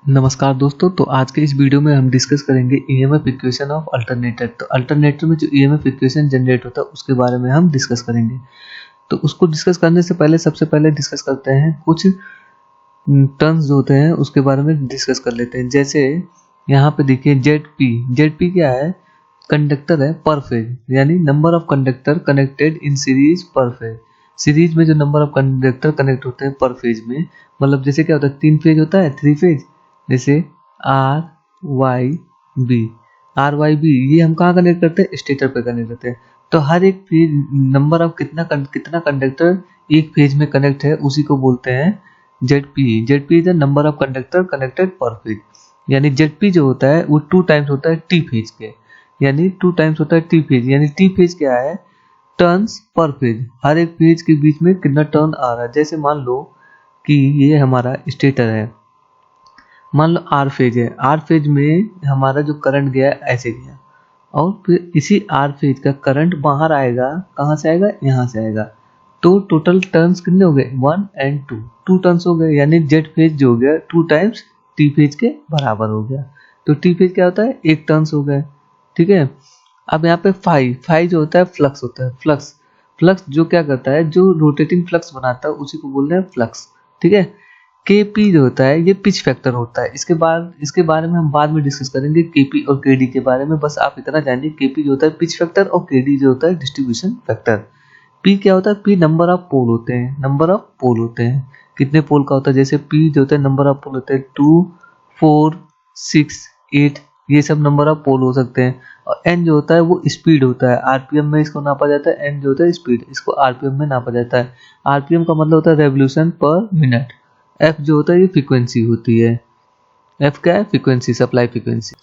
नमस्कार दोस्तों। तो आज के इस वीडियो में हम डिस्कस करेंगे ईएमएफ इक्वेशन ऑफ अल्टरनेटर। तो अल्टरनेटर में जो ईएमएफ इक्वेशन जनरेट होता है उसके बारे में हम डिस्कस करेंगे। तो उसको डिस्कस करने से पहले सबसे पहले डिस्कस करते हैं कुछ टर्म्स जो होते हैं उसके बारे में डिस्कस कर लेते हैं। जैसे यहाँ पे देखिए जेड पी क्या है? कंडक्टर है पर फेज, यानी number of conductor connected in series पर फेज। सीरीज में जो नंबर ऑफ कंडक्टर कनेक्ट होते हैं पर फेज में, मतलब जैसे क्या होता है, 3 फेज होता है, 3 फेज, जैसे आर वाई बी ये हम कहाँ कनेक्ट करते हैं? स्टेटर पे कनेक्ट करते हैं। तो हर एक फेज नंबर ऑफ कितना कंडक्टर एक फेज में कनेक्ट है उसी को बोलते हैं Z P is the number of conductor connected पर फेज। यानी जेड पी जो होता है वो 2 टाइम्स होता है टी फेज के, यानी 2 टाइम्स होता है टी फेज। यानी टी फेज क्या है? टर्न्स पर फेज, हर एक फेज के बीच में कितना टर्न आ रहा है। जैसे मान लो कि ये हमारा स्टेटर है, मान लो आर फेज है, आर फेज में हमारा जो करंट गया ऐसे गया, और फिर इसी आर फेज का करंट बाहर आएगा, कहाँ से आएगा? यहाँ से आएगा। तो टोटल टर्न्स कितने हो गए? 1 और 2 टर्न्स हो गए। यानी जेड फेज जो हो गया 2 टाइम्स टी फेज के बराबर हो गया। तो टी फेज क्या होता है? 1 टर्न्स हो गए, ठीक है। अब यहाँ पे फाई जो होता है फ्लक्स होता है। फ्लक्स जो क्या करता है? जो रोटेटिंग फ्लक्स बनाता है उसी को बोलते हैं फ्लक्स, ठीक है। Kp जो होता है ये पिच फैक्टर होता है। इसके बारे में हम बाद में डिस्कस करेंगे, Kp और Kd के बारे में। बस आप इतना जानिए, Kp जो होता है पिच फैक्टर और Kd जो होता है डिस्ट्रीब्यूशन फैक्टर। P क्या होता है? P नंबर ऑफ पोल होते हैं, कितने पोल का होता है? जैसे P जो होता है नंबर ऑफ पोल होते हैं 2, 4, 6, 8, ये सब नंबर ऑफ पोल हो सकते हैं। और N जो होता है वो स्पीड होता है, आरपीएम में इसको नापा जाता है। N जो होता है स्पीड, इसको आरपीएम में नापा जाता है। आरपीएम का मतलब होता है रेवोल्यूशन पर मिनट। एफ जो होता है ये फ्रीक्वेंसी होती है। एफ क्या है? Frequency, supply frequency.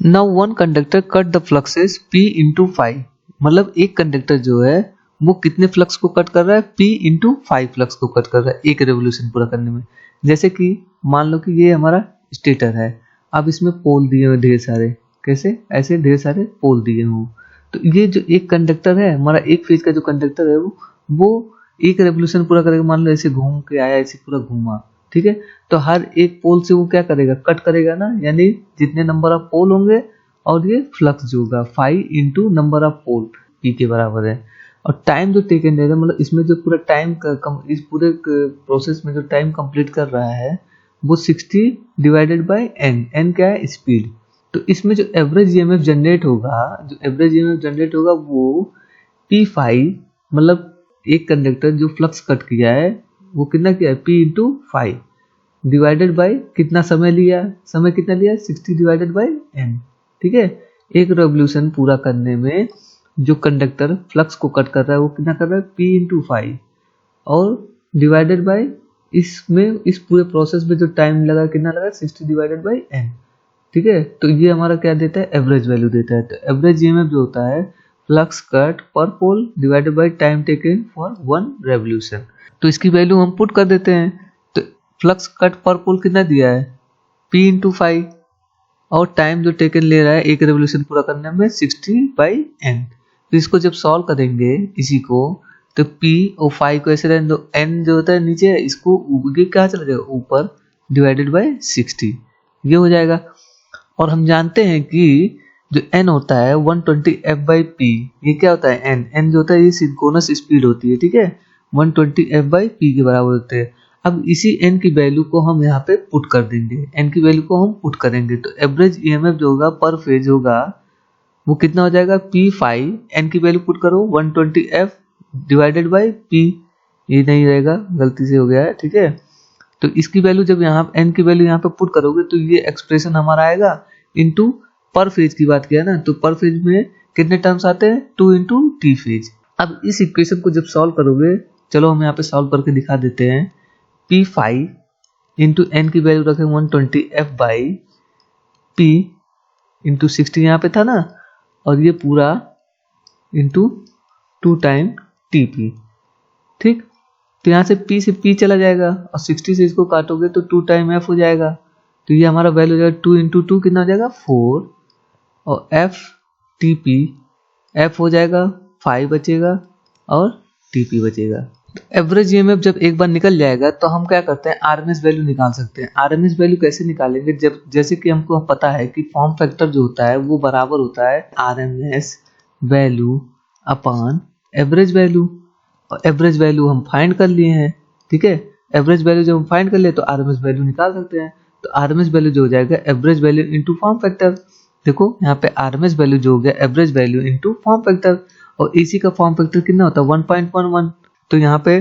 Now one conductor cut the fluxes P into 5, मतलब एक कंडक्टर जो है वो कितने फ्लक्स को कट कर रहा है? P इंटू 5 फ्लक्स को कट कर रहा है एक रेवोल्यूशन पूरा करने में। जैसे कि मान लो कि ये हमारा स्टेटर है, अब इसमें पोल दिए हुए ढेर सारे, कैसे? ऐसे ढेर सारे पोल दिए हुए। तो ये जो एक कंडक्टर है हमारा, एक फेज का जो कंडक्टर है वो एक रेवोल्यूशन पूरा करेगा। मान लो ऐसे घूम के आया, ऐसे पूरा घूमा, ठीक है। तो हर एक पोल से वो क्या करेगा? कट करेगा ना, यानी जितने नंबर ऑफ पोल होंगे और ये फ्लक्स जो होगा 5 into number of pole P के बराबर है। और टाइम जो टेकन रहेगा, मतलब इसमें जो पूरा टाइम इस पूरे प्रोसेस में जो टाइम कंप्लीट कर रहा है वो 60 डिवाइडेड बाय एन। एन क्या है? स्पीड। तो इसमें जो एवरेज ईएमएफ जनरेट होगा वो P5, मतलब एक कंडक्टर जो फ्लक्स कट किया है वो कितना किया है? P इंटू 5 डिवाइडेड बाई कितना समय लिया? समय कितना लिया? 60 डिवाइडेड बाई n, ठीक है। एक रेवोल्यूशन पूरा करने में जो कंडक्टर फ्लक्स को कट कर रहा है वो कितना कर रहा है? P इंटू 5 और डिवाइडेड बाई इसमें इस पूरे प्रोसेस में जो टाइम लगा कितना लगा? 60 डिवाइडेड बाई n, ठीक है। तो ये हमारा क्या देता है? एवरेज वैल्यू देता है। तो एवरेज ईएमएफ जो होता है flux cut per pole divided by time taken for 1 revolution. तो इसकी वैल्यू हम पुट कर देते हैं। तो फ्लक्स कट पर पोल कितना दिया है? P इंटू 5 और टाइम जो टेकन ले रहा है एक रेवोल्यूशन पूरा करने में 60 बाई n। तो इसको जब सॉल्व करेंगे इसी को, तो P और 5 को ऐसे रहने दो, n जो होता है नीचे है, इसको ये क्या चला जाएगा? ऊपर डिवाइडेड बाई 60, ये हो जाएगा। और हम जानते हैं कि जो n होता है 120 f/p, ये क्या होता है? n जो होता है ये सिंक्रोनस स्पीड होती है, ठीक है। 120 f/p के बराबर होते हैं। अब इसी n की वैल्यू को हम यहाँ पे पुट कर देंगे, n की वैल्यू को हम पुट करेंगे तो एवरेज ईएमएफ जो होगा पर फेज होगा वो कितना हो जाएगा? P5, n की वैल्यू पुट करो 120 f डिवाइडेड बाई p, ये नहीं रहेगा, गलती से हो गया है, ठीक है। तो इसकी वैल्यू जब यहाँ n की वैल्यू यहाँ पे पुट करोगे तो ये एक्सप्रेशन हमारा आएगा इनटू पर फेज की बात किया ना, तो पर फेज में कितने टर्म्स आते हैं? 2 इंटू टी फेज। अब इस इक्वेशन को जब सॉल्व करोगे, चलो हम यहाँ पे सॉल्व करके दिखा देते हैं। P5 इंटू एन की वैल्यू रखें 120 f बाई P इंटू 60 यहाँ पे था ना, और ये पूरा इंटू 2 टाइम TP, ठीक। तो यहाँ से P से P चला जाएगा और 60 से इसको काटोगे तो 2 टाइम F हो जाएगा। तो ये हमारा वैल्यू हो जाएगा 2 इंटू 2 कितना हो जाएगा? 4, और F TP, F हो जाएगा 5 बचेगा और TP बचेगा। एवरेज ईएमएफ जब एक बार निकल जाएगा तो हम क्या करते हैं, आरएमएस वैल्यू निकाल सकते हैं। आरएमएस वैल्यू कैसे निकालेंगे, जब जैसे कि हमको पता है कि फॉर्म फैक्टर जो होता है वो बराबर होता है RMS value upon average value. और एवरेज वैल्यू हम फाइंड कर लिए हैं, ठीक है। एवरेज वैल्यू जब हम फाइंड कर लिए तो आरएमएस वैल्यू निकाल सकते हैं। तो आरएमएस वैल्यू जो हो जाएगा average value into form factor. देखो यहाँ पे आरएमएस वैल्यू जो हो गया average value into form factor, और एसी का फॉर्म फैक्टर कितना होता है 1.11। तो यहाँ पे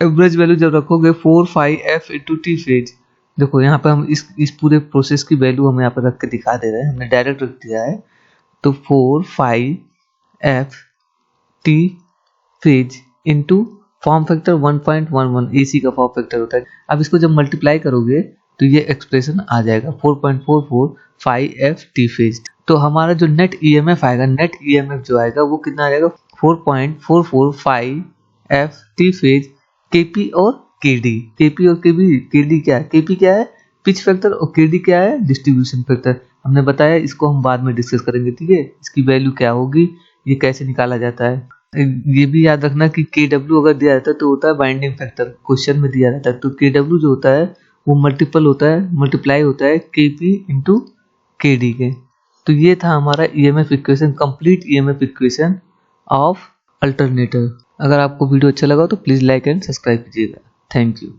एवरेज वैल्यू जब रखोगे 4/5f इंटू टी फेज। देखो यहाँ पे हम इस पूरे प्रोसेस की वैल्यू हम यहाँ पे रख के दिखा दे रहे हैं, हमने डायरेक्ट रख दिया है। तो 4/5f T phase into form factor 1.11, AC का फॉर्म फैक्टर होता है। अब इसको जब मल्टीप्लाई करोगे तो ये एक्सप्रेशन आ जाएगा 4.445f टी फेज। तो हमारा जो नेट ईएमएफ आएगा, नेट ईएमएफ जो आएगा वो कितना आ जाएगा 4.445f टी फेज केपी और केडी। केपी और केडी क्या है, केपी क्या है पिच फैक्टर और केडी क्या है डिस्ट्रीब्यूशन फैक्टर। हमने बताया, इसको हम बाद में डिस्कस करेंगे, ठीक है। इसकी वैल्यू क्या होगी, ये कैसे निकाला जाता है। ये भी याद रखना कि KW अगर दिया रहता है तो होता है बाइंडिंग फैक्टर, क्वेश्चन में दिया रहता है। तो KW जो होता है वो मल्टीप्लाई होता है KP इंटू KD के। तो ये था हमारा EMF equation, complete EMF equation of alternator. अगर आपको वीडियो अच्छा लगा तो प्लीज़ लाइक एंड सब्सक्राइब कीजिएगा। Thank you.